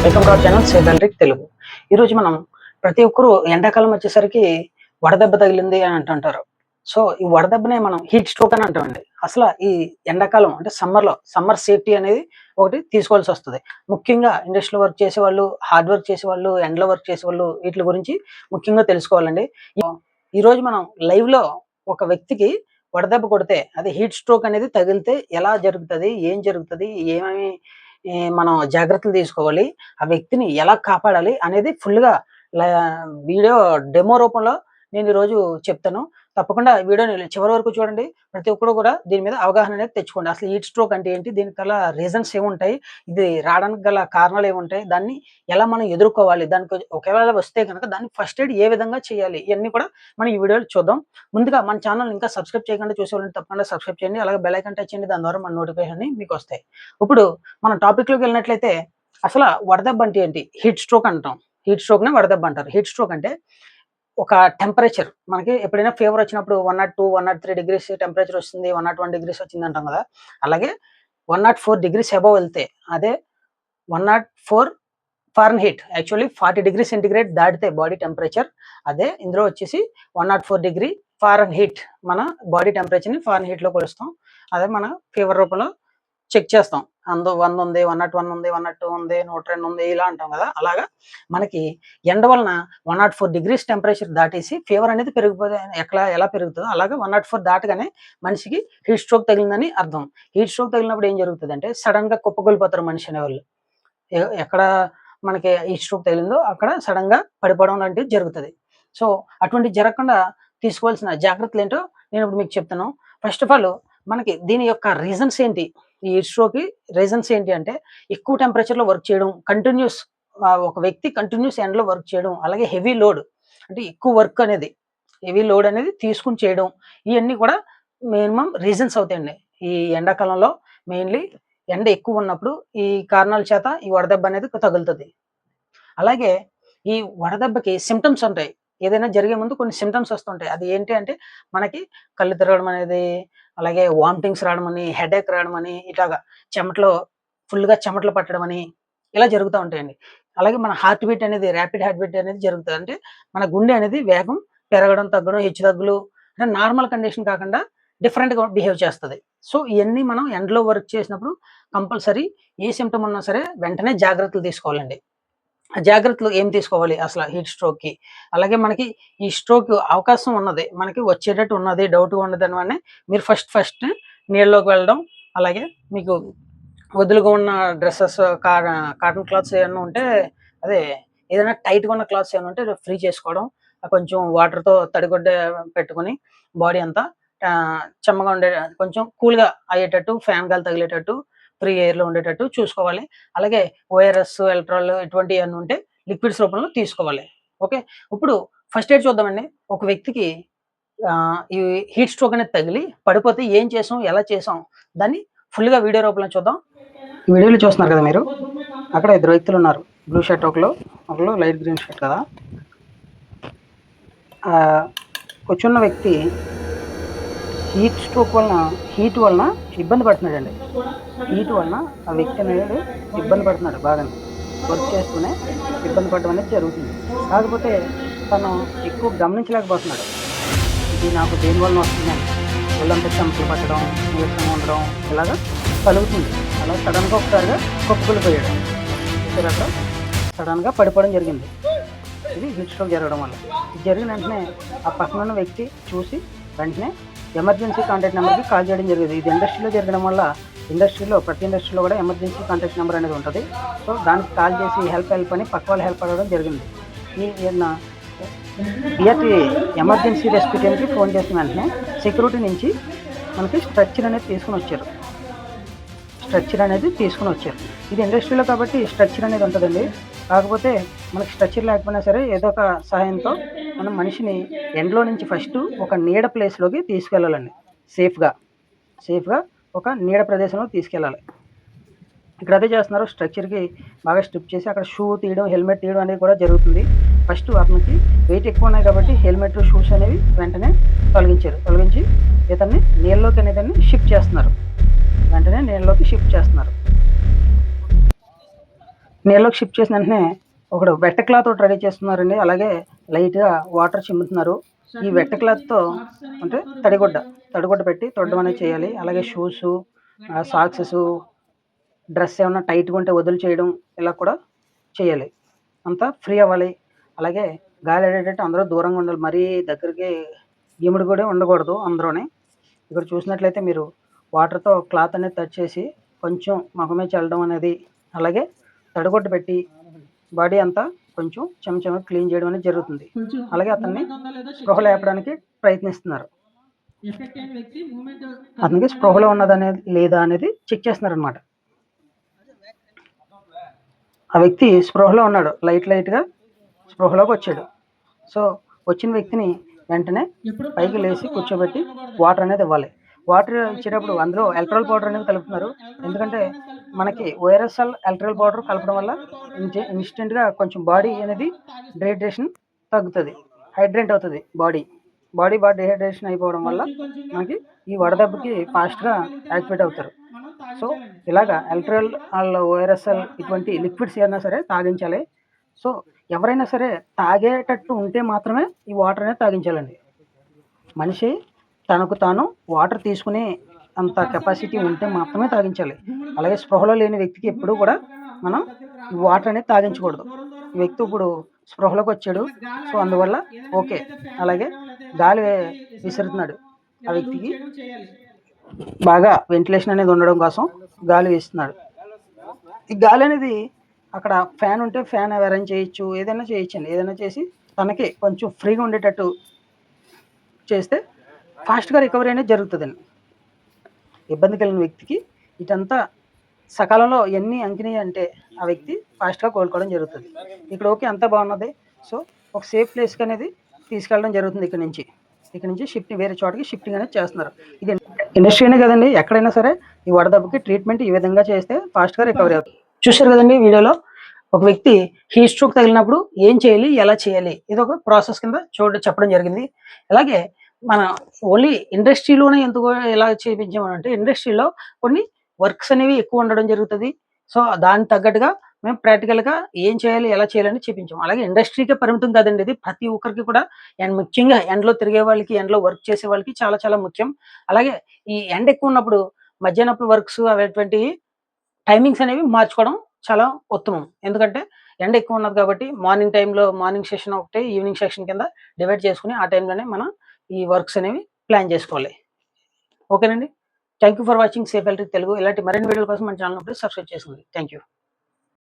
Welcome to our channel save electric Telugu. ఈరోజు మనం ప్రతి ఒక్కరూ ఎండాకాలం వచ్చేసరికి వడదెబ్బ తగిలింది అని అంటుంటారు. సో ఈ వడదెబ్బనే మనం హీట్ స్ట్రోక్ అని అంటామండి. అసలు ఈ ఎండాకాలం అంటే సమ్మర్ సేఫ్టీ అనేది ఒకటి తీసుకోవాల్సి వస్తుంది. ముఖ్యంగా ఇండస్ట్రీలో వర్క్ చేసేవాళ్ళు, హార్డ్ వర్క్ చేసేవాళ్ళు, ఎండలో వర్క్ చేసేవాళ్ళు వీటి గురించి ముఖ్యంగా తెలుసుకోవాలండి. ఈరోజు మనం లైవ్లో ఒక వ్యక్తికి వడదెబ్బ కొడితే అది హీట్ స్ట్రోక్ అనేది తగిలితే ఎలా జరుగుతుంది, ఏం జరుగుతుంది, ఏమేమి మనం జాగ్రత్తలు తీసుకోవాలి, ఆ వ్యక్తిని ఎలా కాపాడాలి అనేది ఫుల్గా వీడియో డెమో రూపంలో నేను ఈరోజు చెప్తాను. తప్పకుండా వీడియోని చివరి వరకు చూడండి. ప్రతి ఒక్కరు కూడా దీని మీద అవగాహన అనేది తెచ్చుకోండి. అసలు హీట్ స్ట్రోక్ అంటే ఏంటి, దీనికి గల రీజన్స్ ఏముంటాయి, ఇది రావడానికి గల కారణాలు ఏముంటాయి, దాన్ని ఎలా మనం ఎదుర్కోవాలి, దానికి ఒకవేళ వస్తే కనుక దాన్ని ఫస్ట్ ఎయిడ్ ఏ విధంగా చేయాలి, ఇవన్నీ కూడా మనం ఈ వీడియోలో చూద్దాం. ముందుగా మన ఛానల్ ఇంకా సబ్స్క్రైబ్ చేయకుండా చూసేవాళ్ళని తప్పకుండా సబ్స్క్రైబ్ చేయండి. అలాగే బెల్ ఐకాన్ టచ్ చేయండి, దాని ద్వారా మన నోటిఫికేషన్ మీకు వస్తాయి. ఇప్పుడు మనం టాపిక్లోకి వెళ్ళినట్లయితే అసలు వడదెబ్బ అంటే ఏంటి, హీట్ స్ట్రోక్ అంటాం. హీట్ స్ట్రోక్నే వడదెబ్బ అంటారు. హీట్ స్ట్రోక్ అంటే ఒక టెంపరేచర్, మనకి ఎప్పుడైనా ఫీవర్ వచ్చినప్పుడు 102, 103 డిగ్రీస్ టెంపరేచర్ వస్తుంది, 101 డిగ్రీస్ వచ్చింది అంటాం కదా. అలాగే 104 డిగ్రీస్ అబవ్ వెళ్తే అదే 104 ఫారెన్హీట్, యాక్చువల్లీ 40 డిగ్రీ సెంటిగ్రేడ్ దాటితే బాడీ టెంపరేచర్, అదే ఇందులో వచ్చేసి 104 డిగ్రీ ఫారెన్హీట్. మన బాడీ టెంపరేచర్ని ఫారెన్హీట్లో కొలుస్తాం. అదే మన ఫీవర్ రూపంలో చెక్ చేస్తాం. 100 ఉంది, 101 ఉంది, 102 ఉంది, 102 ఉంది, ఇలా అంటాం కదా. అలాగా మనకి ఎండ వలన 104 డిగ్రీస్ టెంపరేచర్ దాటేసి ఫీవర్ అనేది పెరిగిపోతే ఎలా పెరుగుతుందో అలాగా 104 దాటగానే మనిషికి హీట్ స్ట్రోక్ తగిలిందని అర్థం. హీట్ స్ట్రోక్ తగిలినప్పుడు ఏం జరుగుతుంది అంటే సడన్ గా కుప్పకూలిపోతారు మనిషి అనేవాళ్ళు. ఎక్కడ మనకి హీట్ స్ట్రోక్ తగిలిందో అక్కడ సడన్ గా పడిపోవడం లాంటివి జరుగుతుంది. సో అటువంటి జరగకుండా తీసుకోవాల్సిన జాగ్రత్తలు ఏంటో నేను ఇప్పుడు మీకు చెప్తాను. ఫస్ట్ ఆఫ్ ఆల్ మనకి దీని యొక్క రీజన్స్ ఏంటి, ఈ హీట్ స్ట్రోక్కి రీజన్స్ ఏంటి అంటే ఎక్కువ టెంపరేచర్లో వర్క్ చేయడం, కంటిన్యూస్ ఒక వ్యక్తి కంటిన్యూస్ ఎండలో వర్క్ చేయడం, అలాగే హెవీ లోడ్ అంటే ఎక్కువ వర్క్ అనేది హెవీ లోడ్ అనేది తీసుకుని చేయడం, ఇవన్నీ కూడా మినిమం రీజన్స్ అవుతాయండి. ఈ ఎండాకాలంలో మెయిన్లీ ఎండ ఎక్కువ ఉన్నప్పుడు ఈ కారణాల చేత ఈ వడదెబ్బ అనేది తగులుతుంది. అలాగే ఈ వడదెబ్బకి సిమ్టమ్స్ ఉంటాయి. ఏదైనా జరిగే ముందు కొన్ని సిమ్టమ్స్ వస్తుంటాయి. అది ఏంటి అంటే మనకి కళ్ళు తిరగడం అనేది, అలాగే వామిటింగ్స్ రావడం అని, హెడేక్ రావడం అని, ఇట్లాగా ఫుల్గా చెమటలు పట్టడం అని ఇలా జరుగుతూ ఉంటాయండి. అలాగే మన హార్ట్ బీట్ అనేది, ర్యాపిడ్ హార్ట్ బీట్ అనేది జరుగుతుంది. అంటే మన గుండె అనేది వేగం పెరగడం, తగ్గడం, హెచ్చు తగ్గులు అంటే నార్మల్ కండిషన్ కాకుండా డిఫరెంట్గా బిహేవ్ చేస్తుంది. సో ఇవన్నీ మనం ఎండలో వర్క్ చేసినప్పుడు కంపల్సరీ ఏ సిమ్టమ్ ఉన్నా సరే వెంటనే జాగ్రత్తలు తీసుకోవాలండి. ఆ జాగ్రత్తలు ఏం తీసుకోవాలి అసలు హీట్ స్ట్రోక్కి, అలాగే మనకి ఈ స్ట్రోక్ అవకాశం ఉన్నది, మనకి వచ్చేటట్టు ఉన్నది, డౌట్గా ఉన్నది అని మీరు ఫస్ట్ నీళ్ళలోకి వెళ్ళడం, అలాగే మీకు వదులుగా ఉన్న డ్రెస్సెస్, కాటన్ క్లాత్స్ ఏమైనా ఉంటే, అదే ఏదైనా టైట్గా ఉన్న క్లాత్స్ ఏమైనా ఉంటే ఫ్రీ చేసుకోవడం, కొంచెం వాటర్తో తడిగుడ్డ పెట్టుకుని బాడీ అంతా చెమ్మగా ఉండే, కొంచెం కూల్గా అయ్యేటట్టు, ఫ్యాన్ గాలి తగిలేటట్టు, ఫ్రీ ఎయిర్లో ఉండేటట్టు చూసుకోవాలి. అలాగే ఓఆర్ఎస్, ఎలక్ట్రాల్ ఇటువంటి ఏమైనా ఉంటే లిక్విడ్స్ రూపంలో తీసుకోవాలి. ఓకే, ఇప్పుడు ఫస్ట్ ఎయిడ్ చూద్దామండి. ఒక వ్యక్తికి ఈ హీట్ స్ట్రోక్ అనేది తగిలి పడిపోతే ఏం చేసాం, ఎలా చేసాం, దాన్ని ఫుల్గా వీడియో రూపంలో చూద్దాం. ఈ వీడియోలో చూస్తున్నారు కదా మీరు, అక్కడ 2 వ్యక్తులు ఉన్నారు. బ్లూ షర్ట్ ఒకళ్ళు లైట్ గ్రీన్ షర్ట్ కదా. కూర్చున్న వ్యక్తి హీట్ స్ట్రోక్ వలన, హీట్ వలన ఇబ్బంది పడుతున్నాడండి. హీట్ వలన ఆ వ్యక్తి అనేది ఇబ్బంది పడుతున్నాడు, బాగా వర్క్ చేస్తూనే ఇబ్బంది పడడం అనేది జరుగుతుంది. కాకపోతే తను ఎక్కువ గమనించలేకపోతున్నాడు, ఇది నాకు దేనివల్ల వస్తుందని. ఒళ్ళంతా చెమటలు పట్టడం, నీరసంగా ఉండడం ఇలాగా కలుగుతుంది. అలా సడన్గా ఒకసారిగా కుప్పకూలిపోయాడు. అక్కడ సడన్గా పడిపోవడం జరిగింది. ఇది హీట్ స్ట్రోక్ జరగడం వల్ల. ఇది జరిగిన వెంటనే ఆ పక్కన ఉన్న వ్యక్తి చూసి వెంటనే ఎమర్జెన్సీ కాంటాక్ట్ నెంబర్కి కాల్ చేయడం జరిగింది. ఇది ఇండస్ట్రీలో జరగడం వల్ల ప్రతి ఇండస్ట్రీలో కూడా ఎమర్జెన్సీ కాంటాక్ట్ నెంబర్ అనేది ఉంటుంది. సో దానికి కాల్ చేసి హెల్ప్ అని పక్క వాళ్ళు హెల్ప్ అడగడం జరిగింది. బిఆర్టీ ఎమర్జెన్సీ రెస్క్యూ టీమ్కి ఫోన్ చేసిన వెంటనే సెక్యూరిటీ నుంచి మనకి స్ట్రక్చర్ అనేది తీసుకుని వచ్చారు. ఇది ఇండస్ట్రీలో కాబట్టి స్ట్రక్చర్ అనేది ఉంటుందండి. కాకపోతే మనకి స్ట్రక్చర్ లేకపోయినా సరే ఏదో ఒక సహాయంతో మనం మనిషిని ఎండలో నుంచి ఫస్ట్ ఒక నీడ ప్లేస్లోకి తీసుకెళ్ళాలండి. సేఫ్గా ఒక నీడ ప్రదేశంలో తీసుకెళ్ళాలి. ఇక్కడ అదే చేస్తున్నారు. స్ట్రక్చర్కి బాగా స్ట్రిప్ చేసి అక్కడ షూ తీయడం, హెల్మెట్ తీయడం అనేది కూడా జరుగుతుంది. ఫస్ట్ అతనికి వెయిట్ ఎక్కువ ఉన్నాయి కాబట్టి హెల్మెట్, షూస్ అనేవి వెంటనే తొలగించి ఇతన్ని నీళ్ళలోకి అనేదాన్ని షిఫ్ట్ చేస్తున్నారు. నీళ్ళలోకి షిఫ్ట్ చేసిన వెంటనే ఒకడు వెట్ట క్లాత్ ఒకటి రెడీ చేస్తున్నారండి. అలాగే లైట్‌గా వాటర్ చిమ్ముతున్నారు. ఈ వెట్ట క్లాత్‌తో అంటే తడిగుడ్డ పెట్టి తొడడం అనేది చేయాలి. అలాగే షూసు, సాక్సెసు, డ్రెస్ ఏమన్నా టైట్‌గా ఉంటే వదులు చేయడం ఇలా కూడా చేయాలి. అంతా ఫ్రీ అవ్వాలి. అలాగే గాలి ఆడేటట్టు అందరూ దూరంగా ఉండాలి. మరీ దగ్గరికి ఇముడు కూడా ఉండకూడదు అందరూని. ఇక్కడ చూసినట్లయితే మీరు వాటర్‌తో క్లాత్ అనేది టచ్ చేసి కొంచెం మొహం మీద చల్లడం అనేది, అలాగే తడిగుడ్డ పెట్టి బాడీ అంతా కొంచెం చెమచెమగా క్లీన్ చేయడం అనేది జరుగుతుంది. అలాగే అతన్ని స్పృహ లేపడానికి ప్రయత్నిస్తున్నారు. అతనికి స్పృహలో ఉన్నదనేది లేదా అనేది చెక్ చేస్తున్నారనమాట. ఆ వ్యక్తి స్పృహలో ఉన్నాడు. లైట్‌గా స్పృహలోకి వచ్చాడు. సో, వచ్చిన వ్యక్తిని వెంటనే పైకి లేసి కూర్చోబెట్టి వాటర్ అనేది ఇవ్వాలి. వాటర్ ఇచ్చేటప్పుడు అందులో ఎలక్ట్రాల్ పౌడర్ అనేది కలుపుతున్నారు. ఎందుకంటే మనకి ఓఆర్ఎస్ఎల్ ఎలక్ట్రాల్ పౌడర్ కలపడం వల్ల ఇన్‌స్టెంట్‌గా కొంచెం బాడీ అనేది డీహైడ్రేషన్ తగ్గుతది. హైడ్రేట్ అవుతది బాడీ. బాగా డీహైడ్రేషన్ అయిపోవడం వల్ల మనకి ఈ వడదెబ్బకి ఫాస్ట్‌గా యాక్టివేట్ అవుతారు. సో, ఇలాగా ఎలక్ట్రాల్ ఓఆర్ఎస్ఎల్ ఇటువంటి లిక్విడ్స్ ఏదైనా సరే తాగించాలి. సో, ఎవరైనా సరే తాగేటట్టు ఉంటే మాత్రమే ఈ వాటర్ అనేది తాగించాలండి. మనిషి తనకు తాను వాటర్ తీసుకునే అంత కెపాసిటీ ఉంటే మాత్రమే తాగించాలి. అలాగే స్పృహలో లేని వ్యక్తికి ఎప్పుడూ కూడా మనం ఈ వాటర్ అనేది తాగించకూడదు. ఈ వ్యక్తి ఇప్పుడు స్పృహలోకి వచ్చాడు. సో, అందువల్ల ఓకే. అలాగే గాలి విసురుతున్నాడు. ఆ వ్యక్తికి బాగా వెంటిలేషన్ అనేది ఉండడం కోసం గాలి వీస్తున్నాడు. ఈ గాలి అనేది అక్కడ ఫ్యాన్ ఉంటే ఫ్యాన్ అరేంజ్ చేయొచ్చు. ఏదైనా చేయొచ్చండి. ఏదైనా చేసి తనకి కొంచెం ఫ్రీగా ఉండేటట్టు చేస్తే ఫాస్ట్‌గా రికవరీ అనేది జరుగుతదండి. ఇబ్బంది కలిగిన వ్యక్తికి ఇటంతా సకాలంలో ఎన్ని అంకినయి అంటే ఆ వ్యక్తి ఫాస్ట్‌గా కోలుకోవడం జరుగుతది. ఇక్కడ ఓకే అంతా బాగున్నది. సో, ఒక సేఫ్ ప్లేస్‌కి అనేది తీసుకెళ్ళడం జరుగుతుంది ఇక్కడి నుంచి. ఇక్కడి నుంచి వేరే చోటకి షిఫ్టింగ్ అనేది చేస్తున్నారు. ఇది ఇండస్ట్రీ అనే కదండీ! ఎక్కడైనా సరే ఈ వడదెబ్బకి ట్రీట్మెంట్ ఈ విధంగా చేస్తే ఫాస్ట్‌గా రికవరీ అవుతుంది. చూశారు కదండీ వీడియోలో. ఒక వ్యక్తి హీట్ స్ట్రోక్ తగిలినప్పుడు ఏం చేయాలి? ఎలా చేయాలి? ఇదొక ప్రాసెస్ కింద చెప్పడం జరిగింది. అలాగే మన ఓన్లీ ఇండస్ట్రీలోనే ఎందుకు ఎలా చేపించామనంటే ఇండస్ట్రీలో కొన్ని వర్క్స్ అనేవి ఎక్కువ ఉండడం జరుగుతది. సో, దానికి తగ్గట్టుగా మేము ప్రాక్టికల్‌గా ఏం చేయాలి? ఎలా చేయాలని చూపించాం. అలాగే ఇండస్ట్రీకే పరిమితం కాదండి ఇది. ప్రతి ఒక్కరికి కూడా ముఖ్యంగా ఎండలో తిరిగే వాళ్ళకి, ఎండలో వర్క్ చేసే వాళ్ళకి చాలా చాలా ముఖ్యం. అలాగే ఈ ఎండ ఎక్కువ ఉన్నప్పుడు మధ్యాహ్నపు వర్క్స్ అటువంటివి టైమింగ్స్ అనేవి మార్చుకోవడం చాలా ఉత్తమం. ఎందుకంటే ఎండ ఎక్కువ ఉన్నది కాబట్టి మార్నింగ్ టైమ్‌లో మార్నింగ్ సెషన్ ఒకటి, ఈవినింగ్ సెషన్ కింద డివైడ్ చేసుకొని ఆ టైంలోనే మనం ఈ వర్క్స్ అనేవి ప్లాన్ చేసుకోవాలి. ఓకేనండి. Thank you for watching safe electric Telugu. ఇలాంటి మరిన్ని వీడియోల కోసం మన ఛానెల్‌ని సబ్స్క్రైబ్ చేసుకోండి. Thank you.